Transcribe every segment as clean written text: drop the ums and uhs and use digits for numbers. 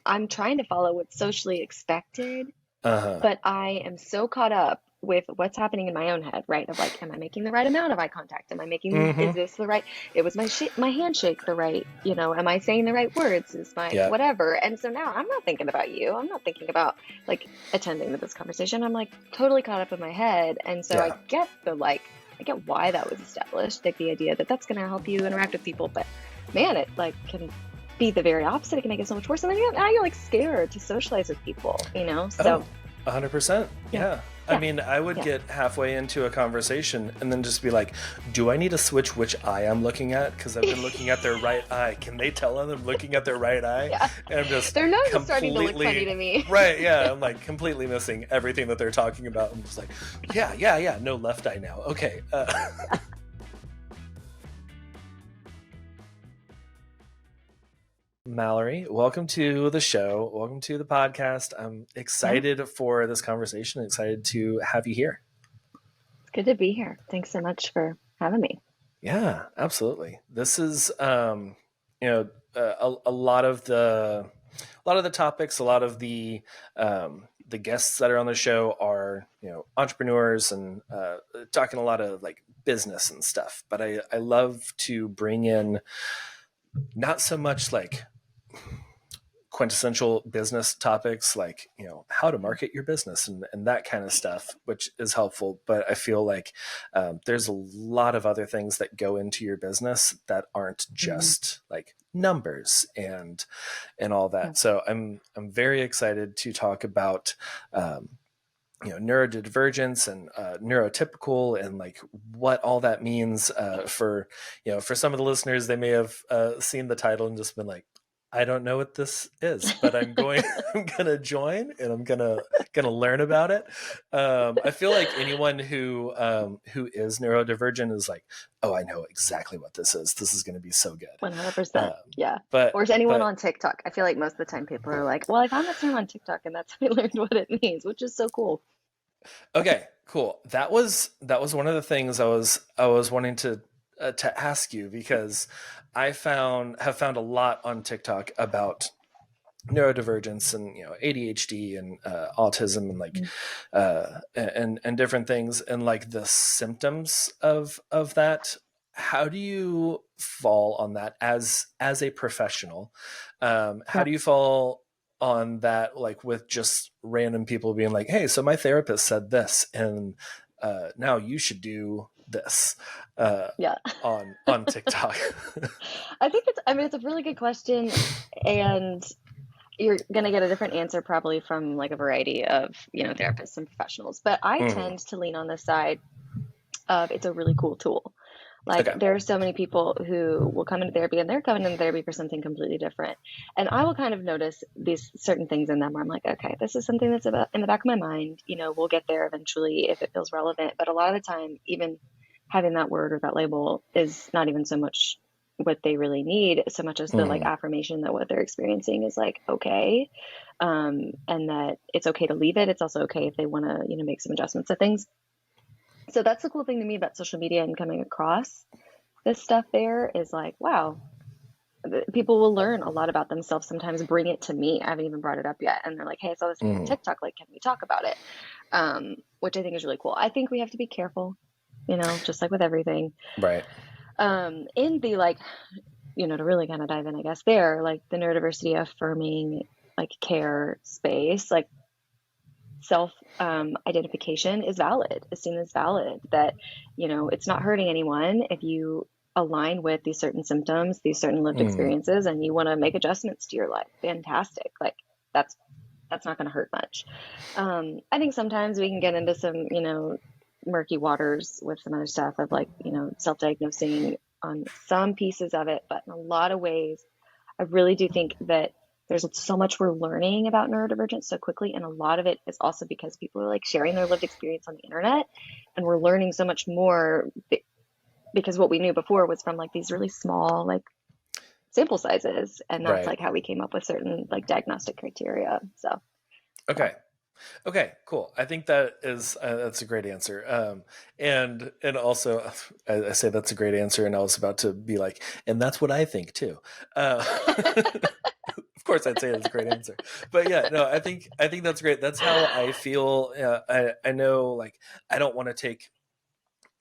I'm trying to follow what's socially expected, Uh-huh. but I am so caught up with what's happening in my own head, right? Of like, am I making the right amount of eye contact? Am I making, is Mm-hmm. this the right, it was my handshake the right, am I saying the right words? Is my Yeah. whatever? And so now I'm not thinking about you. I'm not thinking about like attending to this conversation. I'm like totally caught up in my head. And so Yeah. I get why that was established, like the idea that that's going to help you interact with people. But man, it like can be the very opposite. It can make it so much worse. And then now you're like scared to socialize with people. So Oh, 100%. yeah, Yeah. I yeah, mean, I would yeah, get halfway into a conversation and then just be like, do I need to switch which eye I'm looking at? Because I've been looking at their right eye. Can they tell I'm looking at their right eye? yeah. And I'm just Their nose is starting to look funny completely, to me. right. Yeah. I'm like completely missing everything that they're talking about. I'm just like, yeah. No, left eye now. Okay. Mallory, welcome to the show. Welcome to the podcast. I'm Yeah, excited for this conversation. Excited to have you here. it's good to be here. Thanks so much for having me. Yeah, absolutely. This is, a lot of the topics, a lot of the guests that are on the show are, entrepreneurs and talking a lot of like business and stuff. But I love to bring in not so much like quintessential business topics like how to market your business and that kind of stuff, which is helpful, but I feel like there's a lot of other things that go into your business that aren't Mhm. just like numbers and all Yeah. that. So I'm very excited to talk about neurodivergence and neurotypical and like what all that means for some of the listeners. They may have seen the title and just been like, I don't know what this is, but I'm going I'm gonna join and I'm gonna learn about it. I feel like anyone who is neurodivergent is like, oh, I know exactly what this is. This is gonna be so good. 100%. um, Yeah. but Or is anyone but on TikTok? I feel like most of the time people are like, well, I found that term on TikTok and that's how I learned what it means, which is so cool. Okay, cool. That was one of the things I was wanting to ask you, because have found a lot on TikTok about neurodivergence and ADHD and autism and like Mhm. and different things and like the symptoms of that. How do you fall on that as a professional? How Yeah. do you fall on that, like with just random people being like, hey, so my therapist said this and now you should do this uh, Yeah. on TikTok? I mean, it's a really good question. And you're going to get a different answer probably from like a variety of, therapists and professionals. But I Mhm. tend to lean on the side of it's a really cool tool. Like Okay. there are so many people who will come into therapy and they're coming into therapy for something completely different. And I will kind of notice these certain things in them where I'm like, okay, this is something that's about in the back of my mind. We'll get there eventually if it feels relevant. But a lot of the time, even having that word or that label is not even so much what they really need, so much as the like Mhm. affirmation that what they're experiencing is like okay, and that it's okay to leave it. It's also okay if they want to, make some adjustments to things. So that's the cool thing to me about social media and coming across this stuff there is like, wow, people will learn a lot about themselves. Sometimes bring it to me. I haven't even brought it up yet. And they're like, hey, I saw this thing on Mhm. TikTok. Like, can we talk about it? Which I think is really cool. I think we have to be careful, just like with everything. Right. In the like, to really kind of dive in, I guess, there, like the neurodiversity affirming like care space, like self identification is valid, is seen as valid, that it's not hurting anyone if you align with these certain symptoms, these certain lived Mhm. experiences, and you want to make adjustments to your life. Fantastic. Like that's that's not going to hurt much. I think sometimes we can get into some murky waters with some other stuff of like self-diagnosing on some pieces of it, but in a lot of ways I really do think that there's so much we're learning about neurodivergence so quickly, and a lot of it is also because people are like sharing their lived experience on the internet, and we're learning so much more because what we knew before was from like these really small like sample sizes, and that's Right. like how we came up with certain like diagnostic criteria. So yeah. Okay. Okay, cool. I think that's a great answer. And also, I say that's a great answer, and I was about to be like, and that's what I think too. Uh, Of course, I'd say that's a great answer. But yeah, no, I think that's great. That's how I feel. I know, like, I don't want to take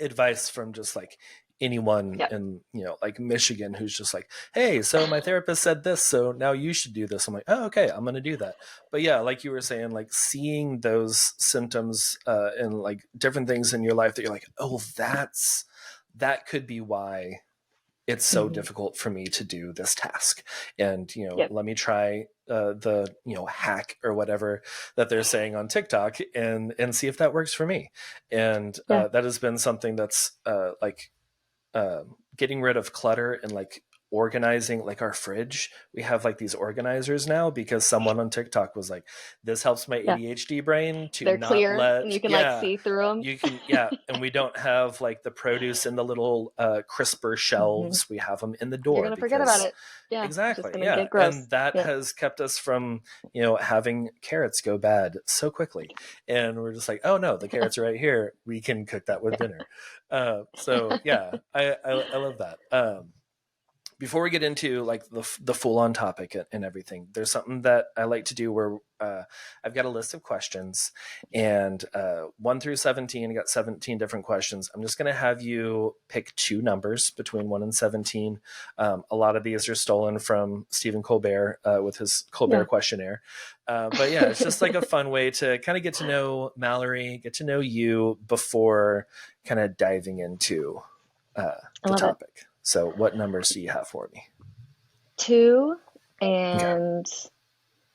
advice from just like anyone Yep. in, like Michigan who's just like, hey, so my therapist said this, so now you should do this. I'm like, oh, okay, I'm going to do that. But yeah, like you were saying, like seeing those symptoms and like different things in your life that you're like, oh, that could be why it's so Hmm. difficult for me to do this task. And, Yep. let me try the, hack or whatever that they're saying on TikTok and see if that works for me. And Yeah. that has been something that's like getting rid of clutter and like organizing like our fridge. We have like these organizers now because someone on TikTok was like, this helps my Yeah. ADHD brain to They're not clear and let, you can like yeah, see through them. you can, yeah. And we don't have like the produce in the little crisper Hmm. shelves. We have them in the You're door gonna forget about because it. Yeah. It's just exactly. gonna Yeah. get gross. And that Yeah. has kept us from, having carrots go bad so quickly. And we're just like, oh no, the carrots are right here. We can cook that with dinner. So yeah, I love that. Before we get into like the full on topic and everything, there's something that I like to do where I've got a list of questions, and 1 through 17, I got 17 different questions. I'm just going to have you pick two numbers between 1 and 17. A lot of these are stolen from Stephen Colbert with his Colbert Yeah. questionnaire. But yeah, it's just like a fun way to kind of get to know Mallorie, get to know you before kind of diving into I the love it. topic. So what numbers do you have for me? 2 Okay. and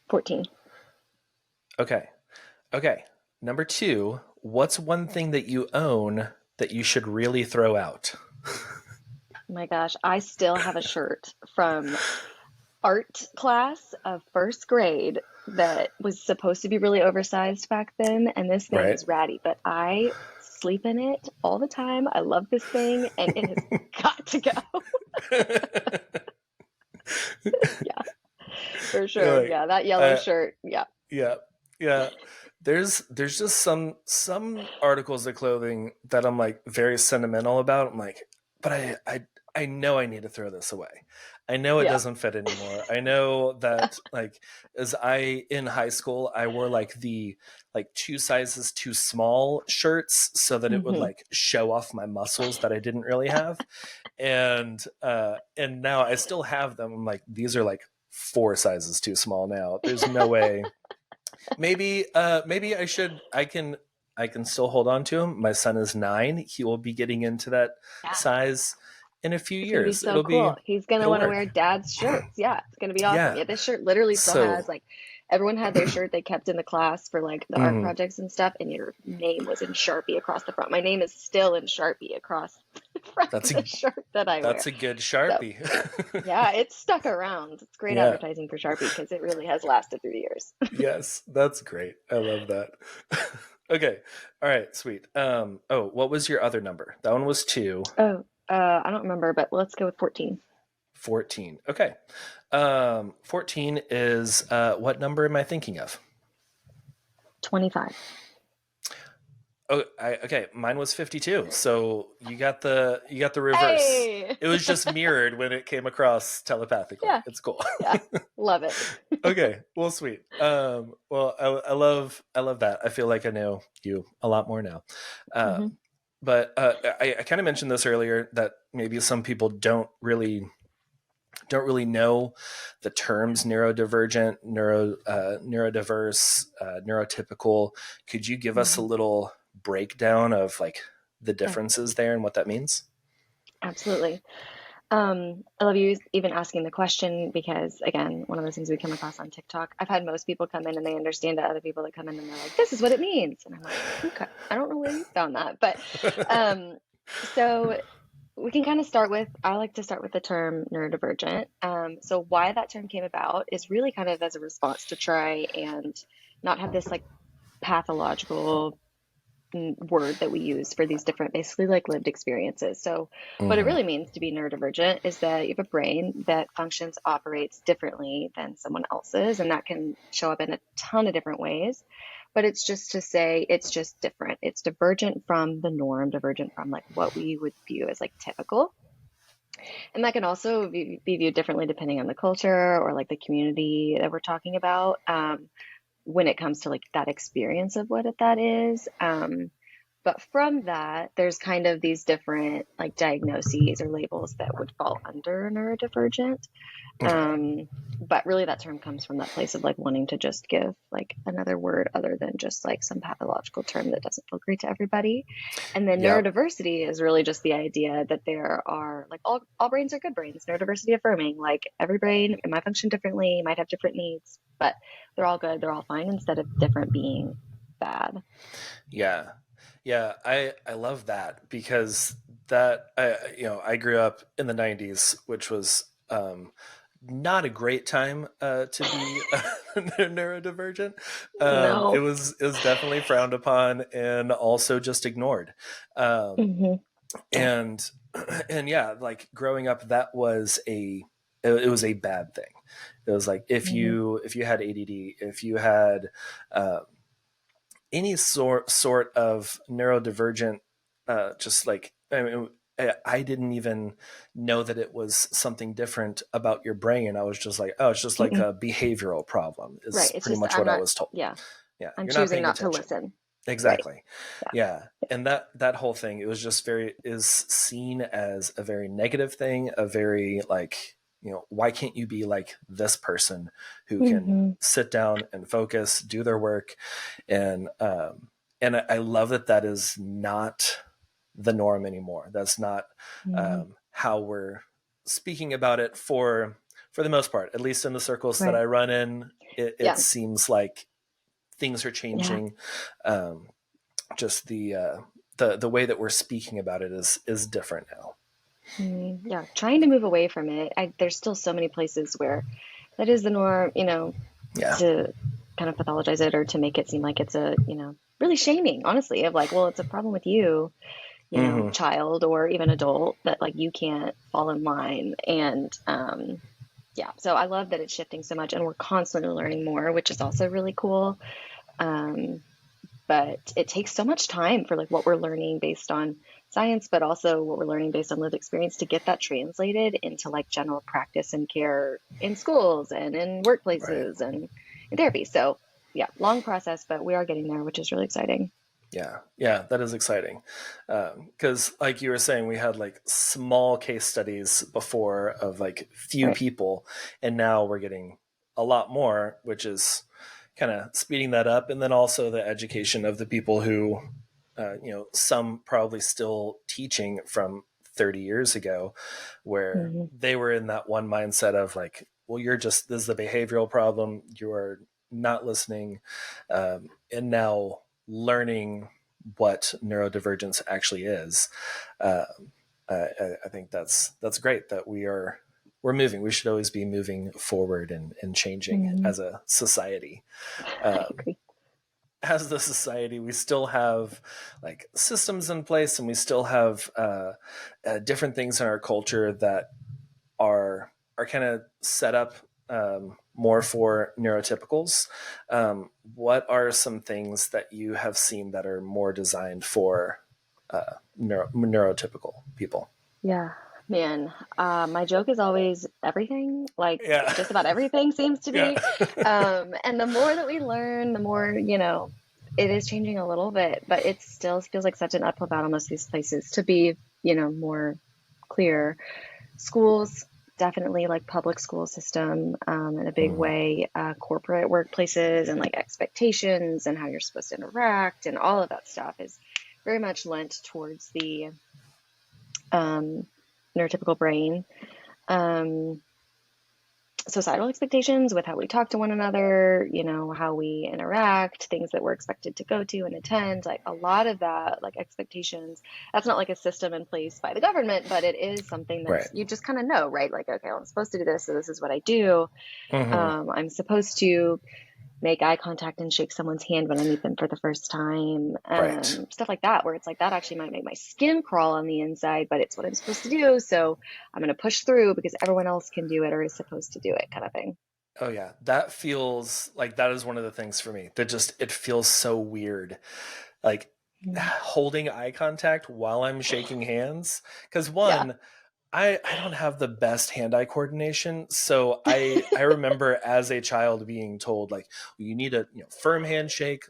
14. Okay. Okay. Number 2, what's one thing that you own that you should really throw out? Oh my gosh, I still have a shirt from art class of first grade that was supposed to be really oversized back then, and this thing Right? is ratty, but I sleep in it all the time. I love this thing, and it has got to go. Yeah, for You're sure. like, Yeah, that yellow uh, shirt. Yeah. yeah, yeah. There's just some articles of clothing that I'm like very sentimental about. I'm like, but I know I need to throw this away. I know it Yeah. doesn't fit anymore. I know that like as I in high school I wore like the like 2 sizes too small shirts so that it would Hmm. like show off my muscles that I didn't really have. And now I still have them. I'm like, these are like 4 sizes too small now. There's no way. Maybe I can still hold on to him. My son is 9. He will be getting into that Yeah. size in a few It's gonna be years. so cool. He's gonna It'll want to work. wear dad's shirts. Yeah, it's gonna be awesome. Yeah. Yeah, this shirt literally still has So, like everyone had their shirt they kept in the class for like the art mhm, projects and stuff, and your name was in Sharpie across the front. My name is still in Sharpie across the front that's of a the shirt that I wear. that's a good So Sharpie. yeah, it's stuck around. It's great Yeah. advertising for Sharpie because it really has lasted through the years. Yes, that's great. I love that. Okay. All right, sweet. What was your other number? That one was 2. Oh, I don't remember, but let's go with 14. 14. Okay. 14 is what number am I thinking of? 25. Oh, okay. Mine was 52. So you got the reverse. Hey! It was just mirrored when it came across telepathically. Yeah, It's cool. yeah. Love it. Okay. Well, sweet. Well, I love that. I feel like I know you a lot more now. Hmm. But I kind of mentioned this earlier that maybe some people don't really know the terms neurodivergent, neurodiverse, neurotypical. Could you give us a Hmm. little breakdown of like the Yeah, differences there and what that means? absolutely. I love you even asking the question because, again, one of those things we come across on TikTok. I've had most people come in and they understand it. Other people that come in and they're like, "This is what it means," and I'm like, "Okay, I don't know where you found that," but um, so we can kind of start with. I like to start with the term neurodivergent. So why that term came about is really kind of as a response to try and not have this like pathological word that we use for these different basically like lived experiences. So what it Hmm. really means to be neurodivergent is that you have a brain that functions operates differently than someone else's, and that can show up in a ton of different ways, but it's just to say it's just different. It's divergent from the norm, divergent from like what we would view as like typical. And that can also be viewed differently depending on the culture or like the community that we're talking about, when it comes to like that experience of what that is. But from that, there's kind of these different like diagnoses or labels that would fall under neurodivergent. Okay. Um, but really, that term comes from that place of like wanting to just give like another word other than just like some pathological term that doesn't feel great to everybody. And then Yeah. neurodiversity is really just the idea that there are like all brains are good brains, neurodiversity affirming, like every brain, it might function differently, might have different needs, but they're all good, they're all fine instead of different being bad. Yeah. Yeah, I love that because that I grew up in the 90s, which was not a great time to be neurodivergent. No. It was definitely frowned upon and also just ignored. Um, Hmm. Yeah. and and yeah, like growing up, it was a bad thing. It was like Hmm. if you had ADD, if you had uh, any sort of neurodivergent, just like I mean, I didn't even know that it was something different about your brain. I was just like, oh, it's just like Mm-mm. a behavioral problem. Right. Is It's pretty just, much I'm what I not, was told. yeah, Yeah, I'm you're not choosing paying not to attention. listen. Right. Exactly. Yeah. Yeah. And that whole thing, it was just is seen as a very negative thing, a very like, why can't you be like this person who can Hmm. sit down and focus, do their work? And I love that is not the norm anymore. That's not Hmm. how we're speaking about it for the most part, at least in the circles that Right. I run in. It Yeah. seems like things are Yeah. changing. Um, just the way that we're speaking about it is different now. Yeah. Trying to move away from it. There's still so many places where that is the norm, Yeah. to kind of pathologize it or to make it seem like it's really shaming, honestly, of like, well, it's a problem with you, Hmm. child or even adult that like you can't fall in line. And yeah, so I love that it's shifting so much and we're constantly learning more, which is also really cool. Um, but it takes so much time for like what we're learning based on science, but also what we're learning based on lived experience to get that translated into like general practice and care in schools and in Right. workplaces and in therapy. So yeah, long process, but we are getting there, which is really exciting. Yeah, yeah, that is exciting. Because, like you were saying, we had like small case studies before of like few Right. people, and now we're getting a lot more, which is kind of speeding that up. And then also the education of the people who, some probably still teaching from 30 years ago, where Hmm. they were in that one mindset of like, well, this is the behavioral problem, you are not listening. And now learning what neurodivergence actually is. Uh, I think that's great that we're moving. We should always be moving forward and changing Hmm. as a society. I Um, agree. as the society, we still have like systems in place, and we still have different things in our culture that are kind of set up more for neurotypicals. What are some things that you have seen that are more designed for neurotypical people? Yeah, man. My joke is always everything, like Yeah, just about everything seems to yeah, be. And the more that we learn, the more, it is changing a little bit, but it still feels like such an uphill battle in most of these places to be, more clear. Schools, definitely like public school system, in a big Mhm. way, corporate workplaces and like expectations and how you're supposed to interact and all of that stuff is very much lent towards the um, neurotypical brain. Um, Societal expectations with how we talk to one another, how we interact, things that we're expected to go to and attend, like a lot of that, like expectations. That's not like a system in place by the government, but it is something Right. that's, you just kind of know, right? Like, okay, well, I'm supposed to do this, so this is what I do. Hmm. I'm supposed to make eye contact and shake someone's hand when I meet them for the first time. Right. Stuff like that, where it's like that actually might make my skin crawl on the inside, but it's what I'm supposed to do. So I'm going to push through because everyone else can do it or is supposed to do it, kind of thing. Oh yeah, that feels like that is one of the things for me that just it feels so weird. Like Mm. holding eye contact while I'm shaking hands. Because Yeah. one, I don't have the best hand-eye coordination, so I remember as a child being told like, well, you need a firm handshake,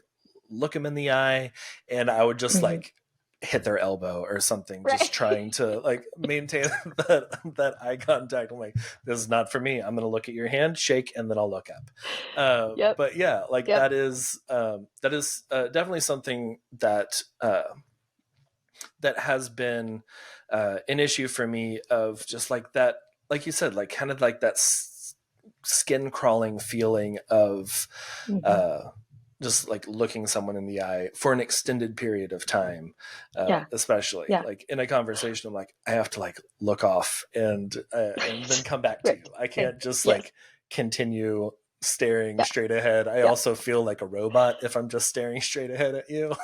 look them in the eye, and I would just Mhm. like hit their elbow or something, Right. just trying to like maintain that eye contact. I'm like, this is not for me. I'm gonna look at your hand, shake, and then I'll look up. Yep. But yeah, like Yep. that is definitely something that that has been an issue for me of just like that, like you said, like kind of like that skin crawling feeling of Hmm. uh, just like looking someone in the eye for an extended period of time, Yeah. especially Yeah. like in a conversation. I'm like, I have to like look off and then Right. come back to you. Right. I And can't just yes. like continue staring Yeah. straight ahead. I Yeah. also feel like a robot if I'm just staring straight ahead at you.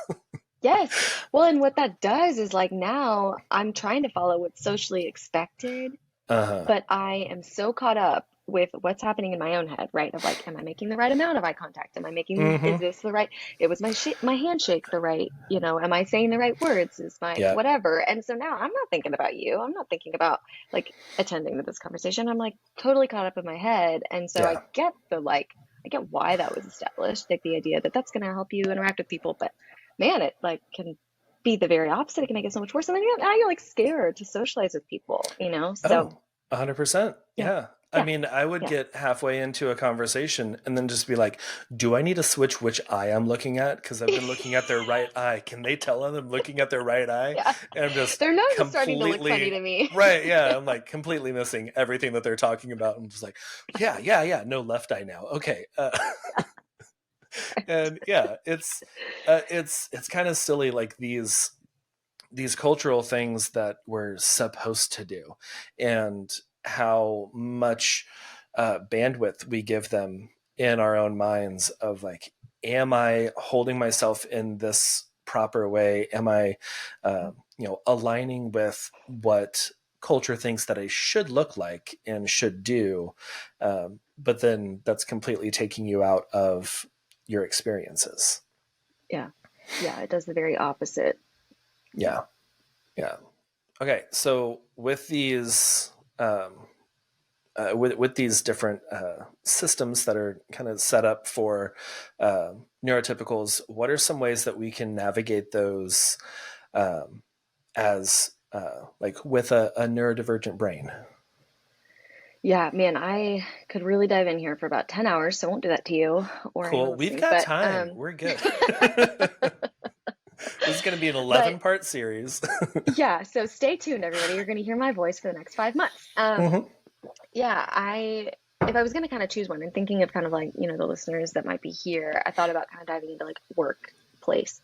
Yes. Well, and what that does is like now I'm trying to follow what's socially expected, Uh-huh. but I am so caught up with what's happening in my own head, right? Of like, am I making the right amount of eye contact? Am I making, Mm-hmm. is this the right, it was my handshake the right, am I saying the right words? Is my Yeah. whatever? And so now I'm not thinking about you. I'm not thinking about like attending to this conversation. I'm like totally caught up in my head. And so Yeah. I get why that was established, like the idea that that's going to help you interact with people. But man, it like can be the very opposite. It can make it so much worse. And then now you're like scared to socialize with people, you know? So Oh, 100%. yeah, Yeah. I yeah, mean, I would yeah. get halfway into a conversation and then just be like, do I need to switch which eye I'm looking at? Because I've been looking at their right eye. Can they tell I'm looking at their right eye? Yeah. And I'm just Their nose is starting to look funny completely, to me. right. Yeah. I'm like completely missing everything that they're talking about. I'm just like, yeah, yeah, yeah. No, left eye now. Okay. And yeah, it's kind of silly, like these cultural things that we're supposed to do and how much bandwidth we give them in our own minds of like, am I holding myself in this proper way? Am I aligning with what culture thinks that I should look like and should do, but then that's completely taking you out of your experiences. Yeah. Yeah, it does the very opposite. Yeah. Yeah. Yeah. Okay, so with these with these different systems that are kind of set up for neurotypicals, what are some ways that we can navigate those um, as like with a neurodivergent brain? Yeah, man, I could really dive in here for about 10 hours, so I won't do that to you or anyone Cool, we've listening. got But time. We're good. This is going to be an but 11-part series. yeah, so stay tuned, everybody. You're going to hear my voice for the next 5 months. Hmm. Yeah, if I was going to kind of choose one and thinking of kind of like, the listeners that might be here, I thought about kind of diving into like workplace.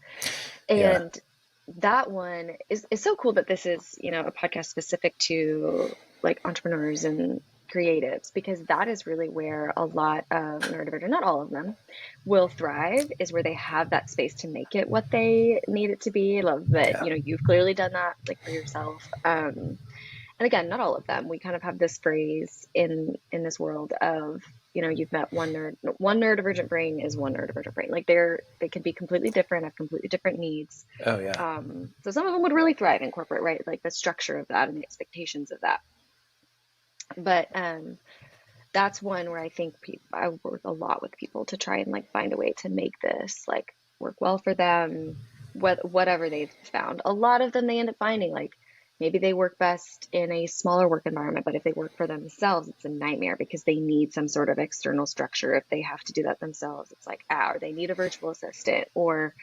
Yeah. And that one is so cool that this is, a podcast specific to like entrepreneurs and creatives, because that is really where a lot of neurodivergent, not all of them, will thrive, is where they have that space to make it what they need it to be. I love that, Yeah. you've clearly done that like for yourself. And again, not all of them. We kind of have this phrase in this world of, you've met one neurodivergent brain is one neurodivergent brain. Like they could be completely different, have completely different needs. Oh yeah. So some of them would really thrive in corporate, right? Like the structure of that and the expectations of that. But that's one where I think I work a lot with people to try and like find a way to make this like work well for them, whatever they've found. A lot of them they end up finding like maybe they work best in a smaller work environment, but if they work for themselves, it's a nightmare because they need some sort of external structure. If they have to do that themselves, it's like, or they need a virtual assistant, or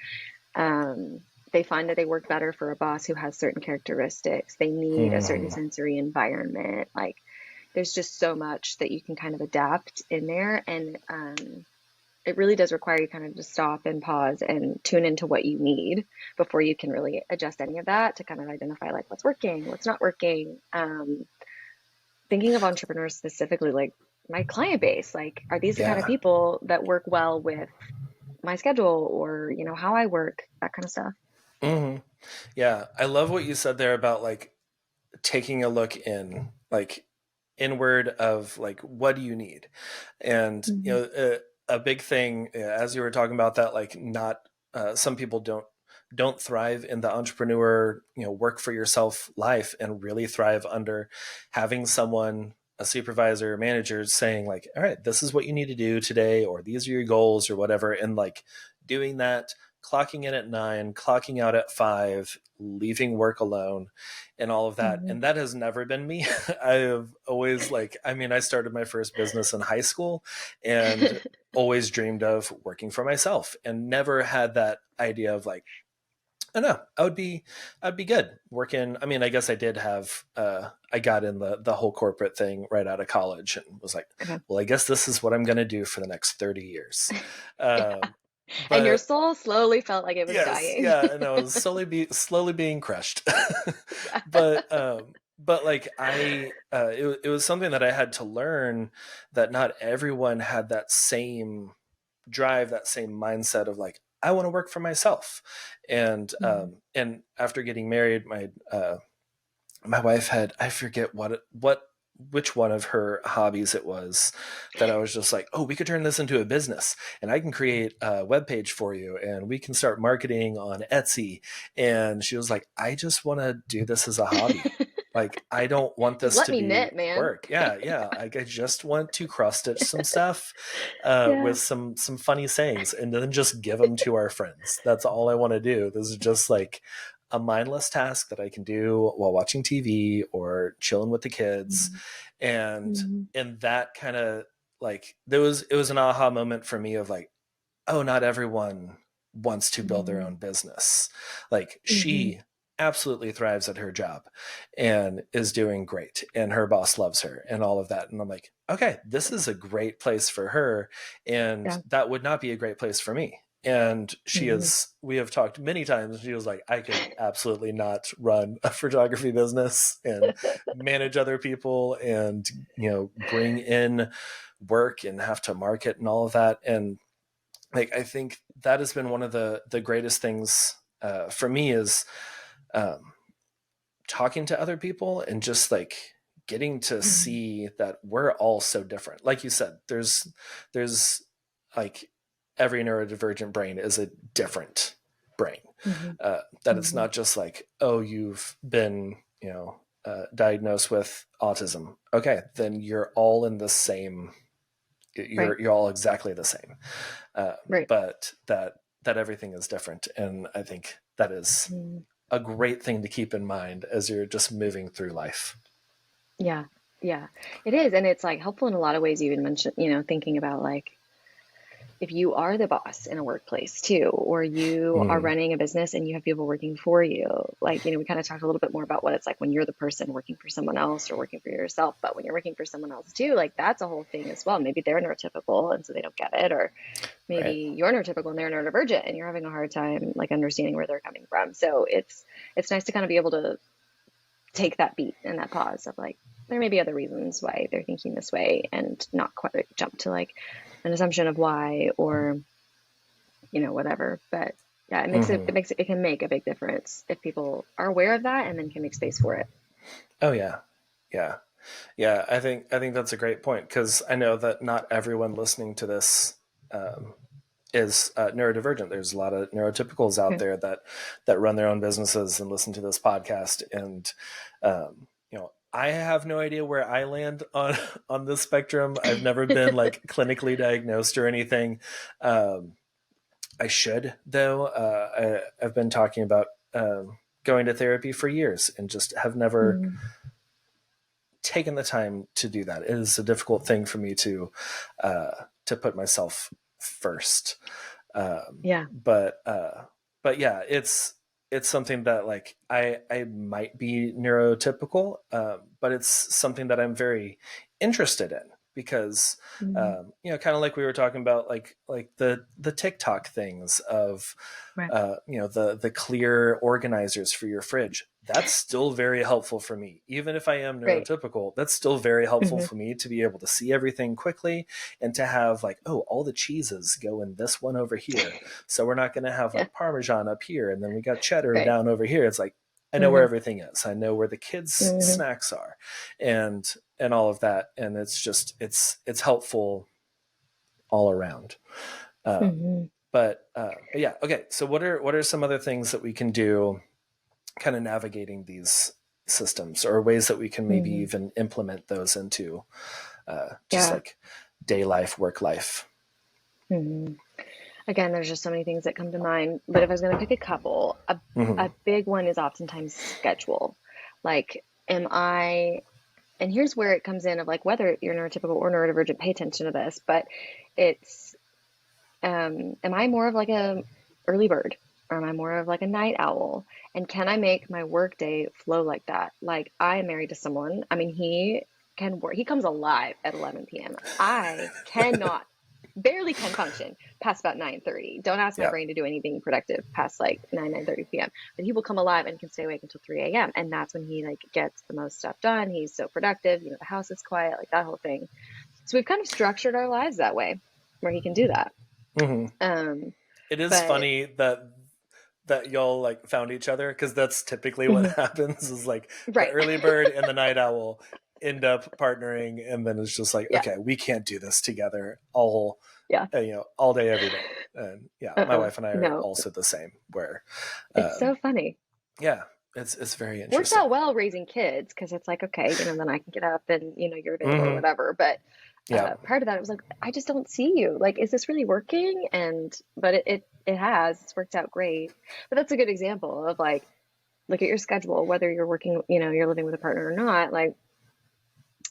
they find that they work better for a boss who has certain characteristics. They need a certain Hmm. sensory environment. Like there's just so much that you can kind of adapt in there. And it really does require you kind of to stop and pause and tune into what you need before you can really adjust any of that to kind of identify like what's working, what's not working. Thinking of entrepreneurs specifically, like my client base, like are these the kind of Yeah. people that work well with my schedule or, how I work, that kind of stuff. Hmm. Yeah. I love what you said there about like taking a look like inward of like, what do you need? And Mm-hmm. a big thing, as you were talking about that, like not some people don't don't thrive in the entrepreneur, work for yourself life, and really thrive under having someone, a supervisor, manager, saying like, all right, this is what you need to do today, or these are your goals or whatever. And like doing that, clocking in at 9, clocking out at 5, leaving work alone, and all of that. Mm-hmm. And that has never been me. I have always I started my first business in high school and always dreamed of working for myself, and never had that idea of like, I don't know, I'd be good working. I mean, I guess I did have, I got in the whole corporate thing right out of college and was like, Okay. well, I guess this is what I'm going to do for the next 30 years. Yeah. And your But soul slowly felt like it was yes, dying. yeah, and I was slowly being crushed. Yeah. but like it was something that I had to learn, that not everyone had that same drive, that same mindset of like, I want to work for myself. Mm-hmm. And after getting married, my wife had, I forget which one of her hobbies it was, that I was just like, oh, we could turn this into a business, and I can create a web page for you, and we can start marketing on Etsy. And she was like, I just want to do this as a hobby. Like, I don't want Just this let to me be knit, man. work. Yeah. Like, I just want to cross stitch some stuff Yeah. with some funny sayings, and then just give them to our friends. That's all I want to do. This is just like a mindless task that I can do while watching TV or chilling with the kids. And Mm-hmm. that kind of like, it was an aha moment for me of like, oh, not everyone wants to build their own business. Like, Mm-hmm. she absolutely thrives at her job and is doing great, and her boss loves her and all of that. And I'm like, okay, this is a great place for her, and Yeah. that would not be a great place for me. And Mm-hmm. we have talked many times. She was like, I could absolutely not run a photography business and manage other people and, bring in work and have to market and all of that. And like, I think that has been one of the greatest things for me, is um, talking to other people and just like getting to Mm-hmm. see that we're all so different. Like you said, there's like, every neurodivergent brain is a different brain. Mm-hmm. That it's Mm-hmm. not just like, oh, you've been, diagnosed with autism. Okay, then you're all in the same. Right. You're all exactly the same. Right. But that everything is different, and I think that is Mm. a great thing to keep in mind as you're just moving through life. Yeah. Yeah. It is. And it's like helpful in a lot of ways. You even mentioned, thinking about like if you are the boss in a workplace too, or you are Mm, running a business and you have people working for you, like, we kind of talked a little bit more about what it's like when you're the person working for someone else or working for yourself. But when you're working for someone else too, like that's a whole thing as well. Maybe they're neurotypical and so they don't get it, or right. maybe you're neurotypical and they're neurodivergent and you're having a hard time like understanding where they're coming from. So it's nice to kind of be able to take that beat and that pause of like, there may be other reasons why they're thinking this way and not quite jump to like an assumption of why or whatever. But yeah, Mm-hmm. it can make a big difference if people are aware of that and then can make space for it. Oh yeah, yeah, yeah. I think that's a great point, because I know that not everyone listening to this um, is neurodivergent. There's a lot of neurotypicals out Okay. there that run their own businesses and listen to this podcast, and I have no idea where I land on on this spectrum. I've never been like clinically diagnosed or anything. Um, I should, though. I've been talking about going to therapy for years and just have never Mm, taken the time to do that. It is a difficult thing for me to put myself first. yeah. But yeah, it's something that like I might be neurotypical, but it's something that I'm very interested in, because Mm, kind of like we were talking about, like the TikTok things of right. the clear organizers for your fridge. That's still very helpful for me. Even if I am Right. neurotypical, that's still very helpful Hmm. for me to be able to see everything quickly, and to have like, oh, all the cheeses go in this one over here. So we're not going to have Yeah. like Parmesan up here, and then we got cheddar Right. down over here. It's like, I know where Hmm. everything is. I know where the kids' Hmm. snacks are, and all of that. And it's just it's helpful all around. Um, Hmm. but yeah, okay. So what are some other things that we can do, kind of navigating these systems, or ways that we can maybe Mhm. even implement those into just Yeah. like day life, work life? Mhm. Again, there's just so many things that come to mind, but if I was going to pick a couple, Hmm. a big one is oftentimes schedule. Like, am I, and here's where it comes in of like whether you're neurotypical or neurodivergent, pay attention to this, but it's, am I more of like a early bird or am I more of like a night owl? And can I make my work day flow like that? Like I am married to someone, I mean, he can work, he comes alive at 11 p.m. I cannot, barely can function past about 9:30. Don't ask my Yeah. brain to do anything productive past like 9:30 p.m. But he will come alive and can stay awake until 3 a.m. And that's when he like gets the most stuff done. He's so productive, the house is quiet, like that whole thing. So we've kind of structured our lives that way where he can do that. Hmm. Um, It is but funny that y'all like found each other, because that's typically what mhm, happens, is like the right. early bird and the night owl end up partnering, and then it's just like, Yeah. okay, we can't do this together all Yeah. all day every day. And yeah, my wife and I are No, also the same, where it's so funny. yeah, it's very Works interesting. out well raising kids because it's like, okay, then I can get up and, you're available or Hmm. whatever. But Yeah. part of that, it was like, I just don't see you. Like, is this really working? But it has, it's worked out great. But that's a good example of like, look at your schedule, whether you're working, you're living with a partner or not. Like,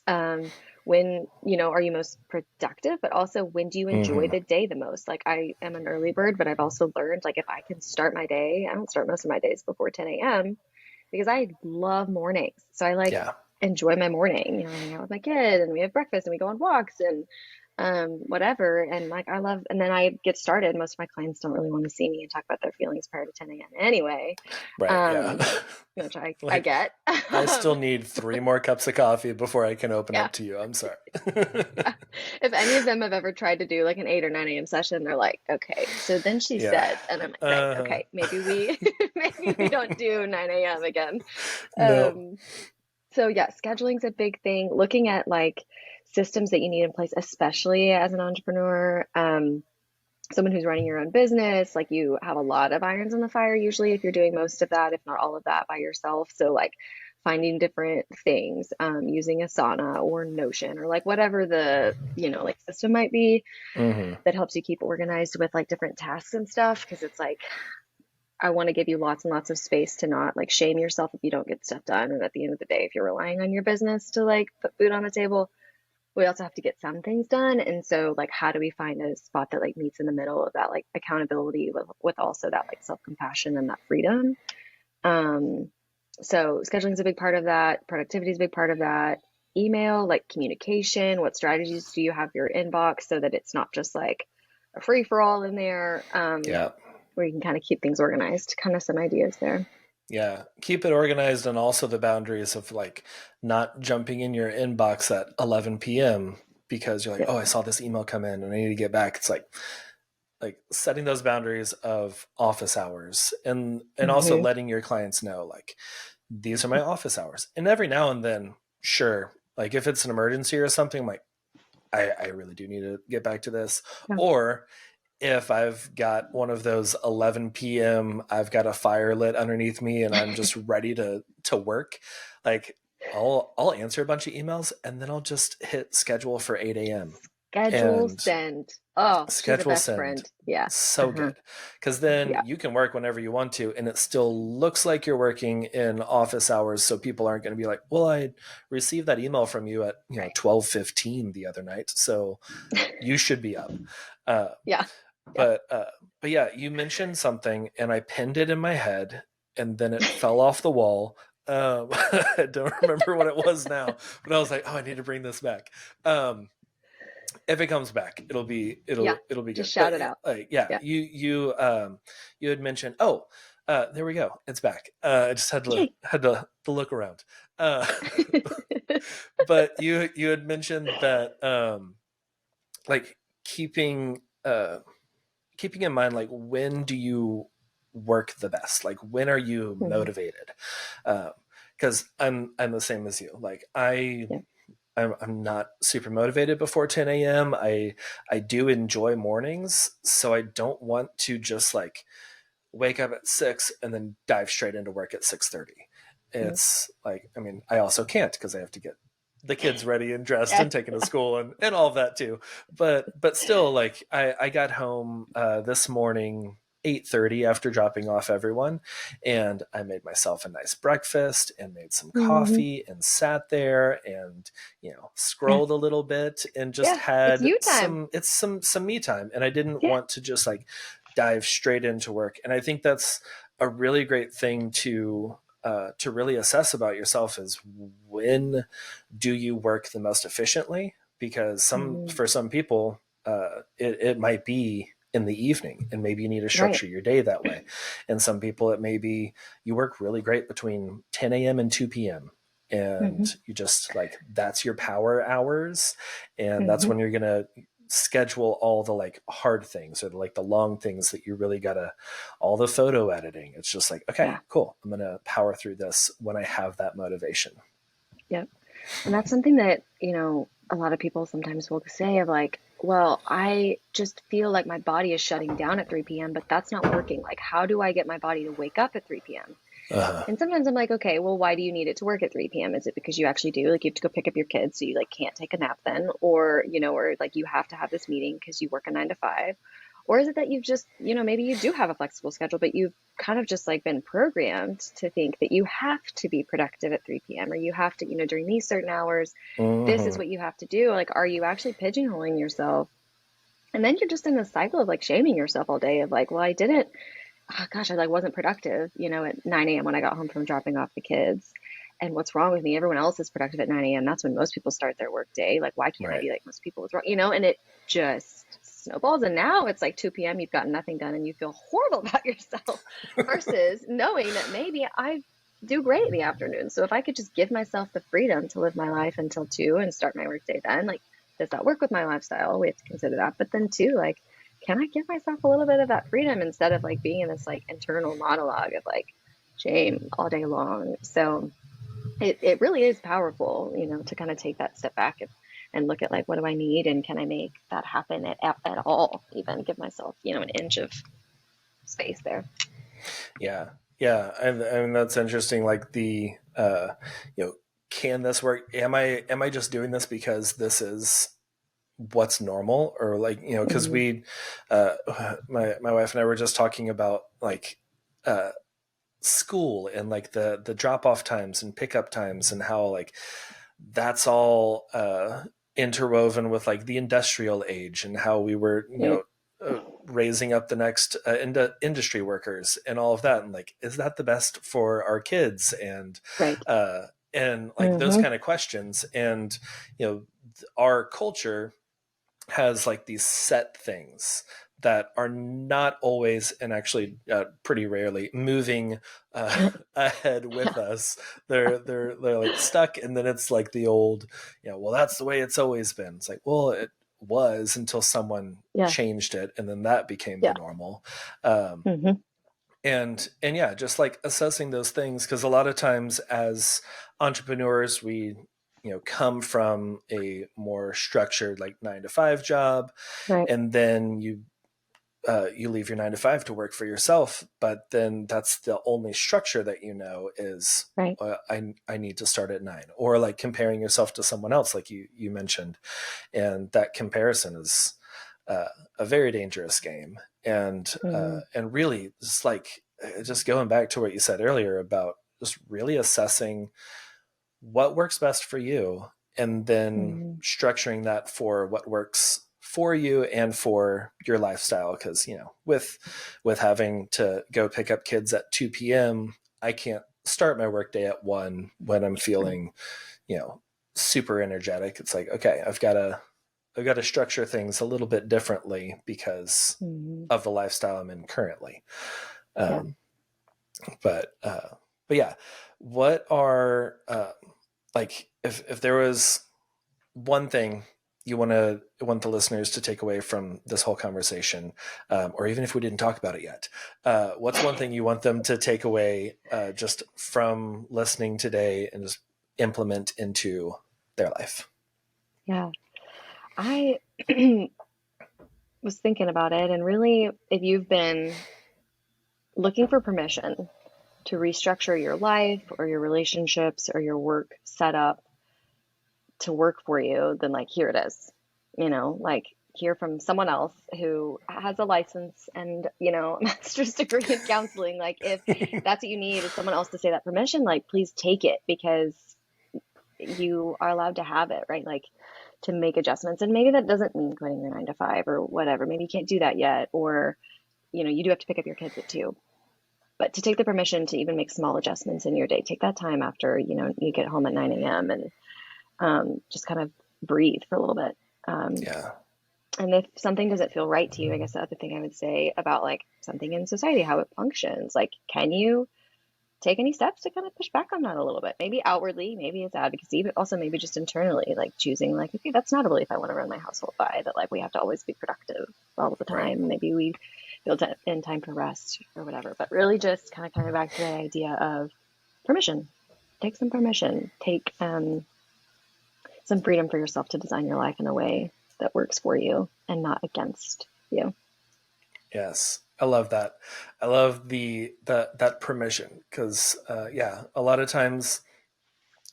um, when, are you most productive, but also when do you enjoy Hmm. the day the most? Like I am an early bird, but I've also learned like if I can start my day, I don't start most of my days before 10 a.m. because I love mornings. So I like Yeah. enjoy my morning, I hang out with my kid and we have breakfast and we go on walks and whatever. And like I love, and then I get started. Most of my clients don't really want to see me and talk about their feelings prior to 10 a.m. anyway. Right. Yeah. Um, which I Like, get. I still um, need 3 more cups of coffee before I can open yeah. up to you. I'm sorry. Yeah. If any of them have ever tried to do like an 8 or 9 a.m. session, they're like, okay, so then she Yeah. said, and I'm like, right, Uh, okay, maybe we maybe we don't do 9 a.m. again. no. Um, so yeah, scheduling's a big thing. Looking at like systems that you need in place, especially as an entrepreneur, someone who's running your own business, like you have a lot of irons in the fire usually if you're doing most of that, if not all of that by yourself. So like finding different things, using Asana or Notion or like whatever the, like system might be Hmm. that helps you keep organized with like different tasks and stuff. Cause it's like, I want to give you lots and lots of space to not like shame yourself if you don't get stuff done. And at the end of the day, if you're relying on your business to like put food on the table, we also have to get some things done. And so like how do we find a spot that like meets in the middle of that like accountability with also that like self-compassion and that freedom. Um, so scheduling is a big part of that. Productivity is a big part of that. Email, like communication, what strategies do you have for your inbox so that it's not just like a free for all in there, Yeah. where you can kind of keep things organized. Kind of some ideas there. Yeah. Keep it organized, and also the boundaries of like not jumping in your inbox at 11 p.m. because you're like, Yep. oh, I saw this email come in and I need to get back. It's like setting those boundaries of office hours, and also Mm-hmm. letting your clients know like, these are my office hours. And every now and then, sure, like if it's an emergency or something, I'm like, I really do need to get back to this. Yeah. Or if I've got one of those 11 p.m., I've got a fire lit underneath me and I'm just ready to work, like I'll answer a bunch of emails and then I'll just hit schedule for 8 a.m. Schedule and send. Oh, she's a schedule best send. friend. Yeah. So Uh-huh. good, because then Yeah. you can work whenever you want to and it still looks like you're working in office hours, so people aren't going to be like, well, I received that email from you at Right. 12:15 the other night, so you should be up. uh, Yeah. Yeah. but uh, but yeah, you mentioned something and I pinned it in my head and then it fell off the wall. I don't remember what it was now, but I was like, oh, I need to bring this back. If it comes back, Yeah. it'll be good. Just But shout it out. yeah, Yeah. you had mentioned, oh, there we go, it's back. I just Yay. had to look around. Uh, but you had mentioned that like keeping in mind, like, when do you work the best? Like, when are you Mhm. motivated? Because I'm the same as you. Like, Yeah. I'm not super motivated before 10 a.m. I do enjoy mornings, so I don't want to just like wake up at 6 and then dive straight into work at 6:30. Yep. It's like, I mean, I also can't because I have to get the kids ready and dressed Yeah. and taken to school and all of that too. But still, like I got home this morning 8:30 after dropping off everyone, and I made myself a nice breakfast and made some Hmm. coffee and sat there and Yeah. scrolled a little bit and just Yeah. It's had you time. some me time. And I didn't Yeah. want to just like dive straight into work. And I think that's a really great thing to really assess about yourself is when do you work the most efficiently? Because Hmm. for some people, it might be in the evening, and maybe you need to Right. structure your day that way. And some people, it may be you work really great between 10 a.m. and 2 p.m. Hmm. And you just like that's your power hours, and that's Hmm. when you're gonna schedule all the like hard things or like the long things that you really gotta all the photo editing. It's just like, okay, Yeah. cool, I'm gonna power through this when I have that motivation. Yep. And that's something that, a lot of people sometimes will say of like, well, I just feel like my body is shutting down at 3 p.m., but that's not working. Like, how do I get my body to wake up at 3 p.m.? uh, And sometimes I'm like, okay, well, why do you need it to work at 3 p.m.? Is it because you actually do? Like, you have to go pick up your kids, so you like can't take a nap then? Or, or like you have to have this meeting because you work a 9 to 5? Or is it that you've just, maybe you do have a flexible schedule, but you've kind of just like been programmed to think that you have to be productive at 3 p.m. or you have to, during these certain hours, this is mhm. what you have to do. Like, are you actually pigeonholing yourself? And then you're just in this cycle of like shaming yourself all day of like, well, I didn't, oh gosh, I like wasn't productive, at 9 a.m. when I got home from dropping off the kids. And what's wrong with me? Everyone else is productive at 9 a.m. That's when most people start their work day. Like, why can't I Right. be like most people? What's wrong? And it just snowballs. And now it's like 2 p.m. You've gotten nothing done and you feel horrible about yourself versus knowing that maybe I do great in the afternoon. So if I could just give myself the freedom to live my life until 2 and start my work day then, like, does that work with my lifestyle? We have to consider that. But then too, like, can I give myself a little bit of that freedom instead of like being in this like internal monologue of like shame all day long? So it really is powerful, to kind of take that step back and look at like, what do I need? And can I make that happen at all? Even give myself, an inch of space there. Yeah. Yeah. And that's interesting. Like the, you know, can this work? Am I just doing this because this is what's normal? Or like, cause Hmm. uh, my wife and I were just talking about like, uh, school and like the drop off times and pickup times and how like that's all interwoven with like the industrial age and how we were Yep. raising up the next industry workers and all of that, and like is that the best for our kids Right. uh and like those Hmm. kind of questions. And our culture has like these set things that are not always, and actually pretty rarely, moving ahead with us. They're like stuck, and then it's like the old, well, that's the way it's always been. It's like, well, it was until someone Yeah. changed it, and then that became the Yeah. normal. Um, Hmm. and yeah, just like assessing those things, because a lot of times as entrepreneurs, we come from a more structured like 9 to 5 job, Right. and then you leave your 9 to 5 to work for yourself, but then that's the only structure that is Right. I need to start at 9, or like comparing yourself to someone else like you mentioned. And that comparison is uh, a very dangerous game. Hmm. And really just going back to what you said earlier about just really assessing what works best for you, and then Hmm. structuring that for what works for you and for your lifestyle. Because with having to go pick up kids at 2 p.m., I can't start my workday at 1 when I'm Right. feeling you know super energetic. It's like, okay, I've got to structure things a little bit differently because Hmm. of the lifestyle I'm in currently. Yeah. um, but yeah, what are like if there was one thing you want the listeners to take away from this whole conversation, or even if we didn't talk about it yet, what's one thing you want them to take away just from listening today and just implement into their life? Yeah. I was thinking about it, and really, if you've been looking for permission to restructure your life or your relationships or your work setup to work for you, then like here it is. Like hear from someone else who has a license and, a master's degree in counseling. Like if that's what you need is someone else to say that permission, like please take it because you are allowed to have it, right? Like to make adjustments. And maybe that doesn't mean quitting your 9 to 5 or whatever. Maybe you can't do that yet. Or, you do have to pick up your kids at 2. But to take the permission to even make small adjustments in your day, take that time after, you get home at 9 a.m. and just kind of breathe for a little bit. Yeah. And if something doesn't feel right to you, I guess the other thing I would say about like something in society, how it functions, like, can you take any steps to kind of push back on that a little bit? Maybe outwardly, maybe it's advocacy, but also maybe just internally, like choosing like, okay, that's not a belief I want to run my household by, that like we have to always be productive all the time. Right. Maybe we build in time for rest or whatever, but really just kind of coming back to the idea of permission. Take some permission, take some freedom for yourself to design your life in a way that works for you and not against you. Yes. I love that. I love that permission because, a lot of times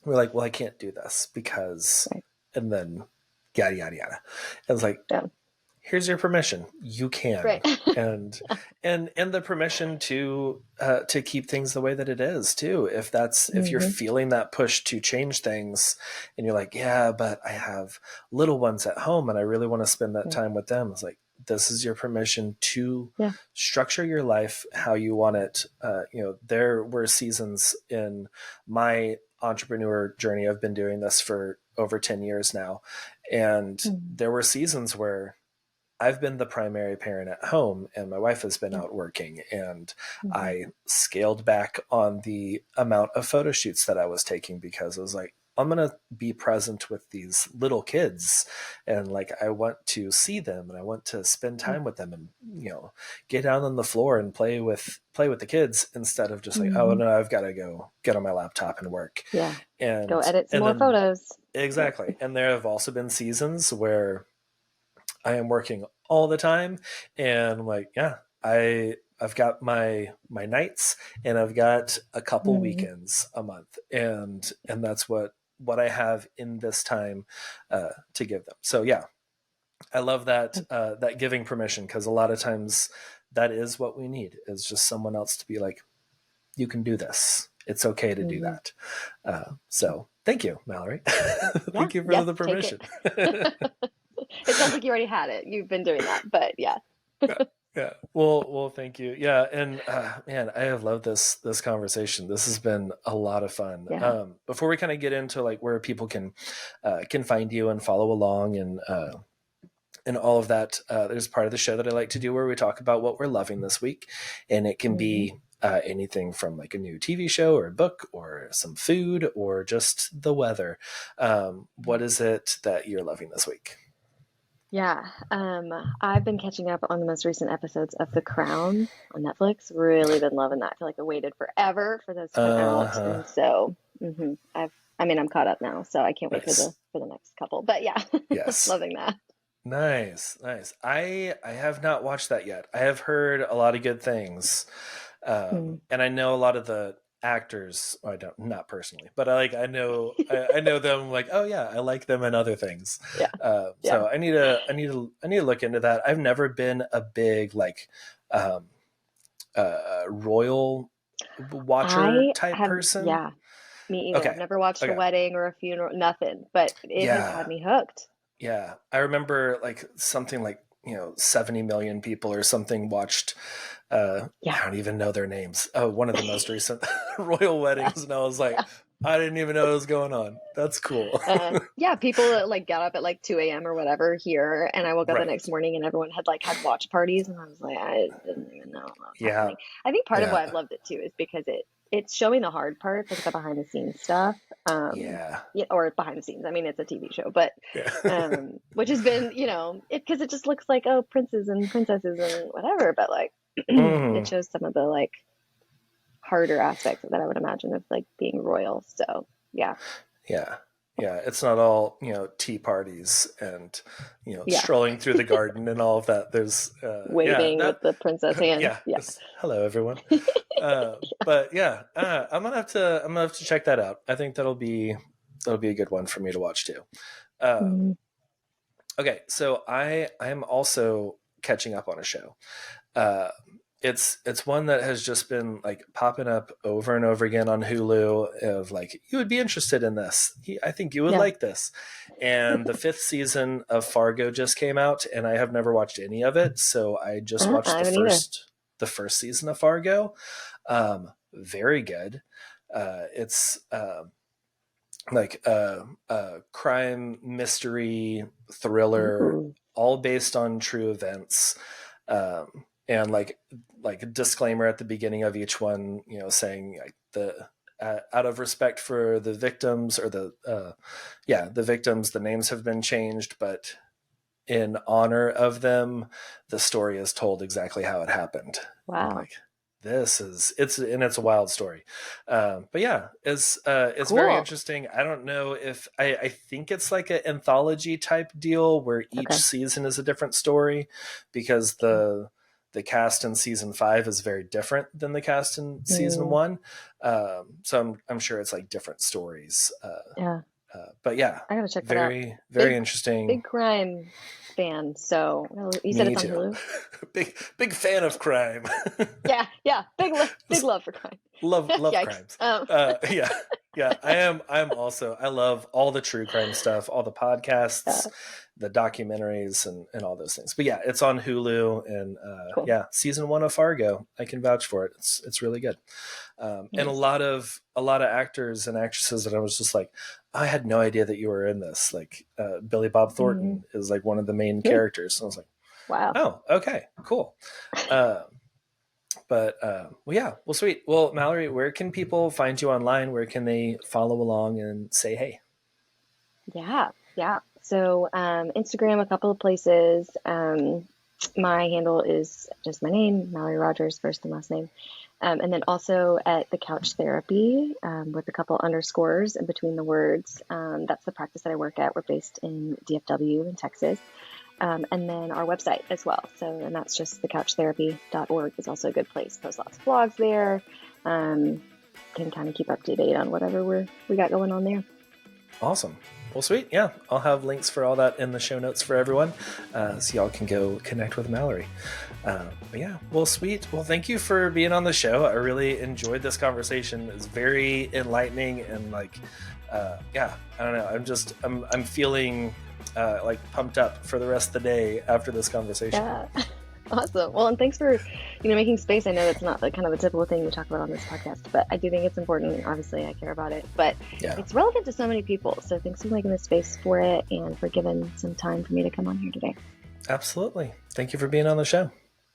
we're like, well, I can't do this because, right. And then yada, yada, yada. And it's like, yeah. Here's your permission. You can, right. and the permission to keep things the way that it is too. If you're feeling that push to change things, and you're like, yeah, but I have little ones at home, and I really want to spend that time with them. It's like, this is your permission to structure your life how you want it. There were seasons in my entrepreneur journey. I've been doing this for over 10 years now, and there were seasons where I've been the primary parent at home and my wife has been out working, and I scaled back on the amount of photo shoots that I was taking because I was like, I'm going to be present with these little kids, and like, I want to see them and I want to spend time with them and, get down on the floor and play with the kids instead of just like, oh no, I've got to go get on my laptop and work. Yeah. And go edit some more photos. Exactly. And there have also been seasons where I am working all the time, and I'm like, yeah, I've got my nights and I've got a couple weekends a month, and that's what I have in this time to give them. So yeah, I love that that giving permission, because a lot of times that is what we need, is just someone else to be like, you can do this. It's okay to do that. So thank you, Mallorie. Thank you for the permission. It sounds like you already had it. You've been doing that, but yeah. Yeah. Well, thank you. Yeah. And man, I have loved this conversation. This has been a lot of fun. Yeah. Before we kind of get into like where people can find you and follow along and all of that, there's part of the show that I like to do where we talk about what we're loving this week, and it can be anything from like a new TV show or a book or some food or just the weather. What is it that you're loving this week? Yeah, I've been catching up on the most recent episodes of The Crown on Netflix. Really been loving that. I feel like I waited forever for those to come out, and so I'm caught up now, so I can't wait for the next couple. But yeah, yes, loving that. Nice. I have not watched that yet. I have heard a lot of good things, and I know a lot of the actors. I don't, not personally, but I know them. Like, oh yeah, I like them and other things. Yeah. So I need to look into that. I've never been a big like royal watcher type person. Yeah, me either. Okay. I've never watched a wedding or a funeral, nothing, but it has had me hooked. Yeah, I remember like something like 70 million people or something watched. I don't even know their names. One of the most recent royal weddings, and I was like, I didn't even know what was going on. That's cool. People like got up at like 2 a.m. or whatever here, and I woke up the next morning and everyone had watch parties, and I was like, I didn't even know what was happening. I think part of why I've loved it too is because it's showing the hard parts, like the behind the scenes stuff. Or behind the scenes. I mean, it's a TV show, but which has been, because it just looks like, oh, princes and princesses and whatever, but like it shows some of the like harder aspects that I would imagine of like being royal. So yeah. Yeah, it's not all, tea parties and, Yeah, strolling through the garden and all of that. There's, yeah, waving with that, the princess hand. yeah, Yeah. hello everyone. But yeah, I'm gonna have to check that out. I think that'll be a good one for me to watch too. Uh, Mm, okay, so I'm also catching up on a show. Uh, it's one that has just been like popping up over and over again on Hulu of like, you would be interested in this. I think you would yeah. like this. And the 5th season of Fargo just came out, and I have never watched any of it, so I just watched I haven't either. the first season of Fargo. Very good. It's like a crime mystery thriller, Ooh, all based on true events. And like a disclaimer at the beginning of each one, saying like the out of respect for the victims, or the victims, the names have been changed, but in honor of them, the story is told exactly how it happened. I'm wow. like, it's a wild story. But yeah, it's very Cool. interesting. I don't know if I think it's like an anthology type deal where each Okay. season is a different story, because Okay. the cast in season 5 is very different than the cast in season Mm, 1. So I'm sure it's like different stories. yeah. But yeah, I gotta check that out. very, very Big, interesting. big crime fan. So well, you said Me it's on too. Hulu? Big fan of crime. Yeah. Yeah. Big love for crime. love Yikes. crimes. Yeah, yeah. I'm also, I love all the true crime stuff, all the podcasts, Uh, the documentaries, and all those things. But yeah, it's on Hulu, and cool. yeah, season 1 of Fargo, I can vouch for it. It's really good. And Nice. a lot of actors and actresses that I was just like, I had no idea that you were in this. Like Billy Bob Mm, Thornton is like one of the main mm, characters, and I was like, wow. oh, okay, cool. Uh, but well, yeah, well, sweet. Well, Mallory, where can people find you online? Where can they follow along and say hey? Yeah. Yeah. So Instagram, a couple of places. My handle is just my name, Mallorie Rodgers, first and last name. And then also at the Couch Therapy with a couple underscores in between the words. That's the practice that I work at. We're based in DFW in Texas. And then our website as well. So, and that's just thecouchtherapy.org is also a good place. Post lots of blogs there. Can kind of keep up to date on whatever we got going on there. Awesome. Well, sweet. Yeah, I'll have links for all that in the show notes for everyone, so y'all can go connect with Mallory. But yeah, well, sweet. Well, thank you for being on the show. I really enjoyed this conversation. It's very enlightening, and like, yeah, I don't know. I'm feeling like pumped up for the rest of the day after this conversation. Yeah. Awesome. Well, and thanks for, making space. I know that's not the kind of a typical thing we talk about on this podcast, but I do think it's important. Obviously, I care about it, but Yeah, it's relevant to so many people. So thanks for making the space for it and for giving some time for me to come on here today. absolutely. Thank you for being on the show.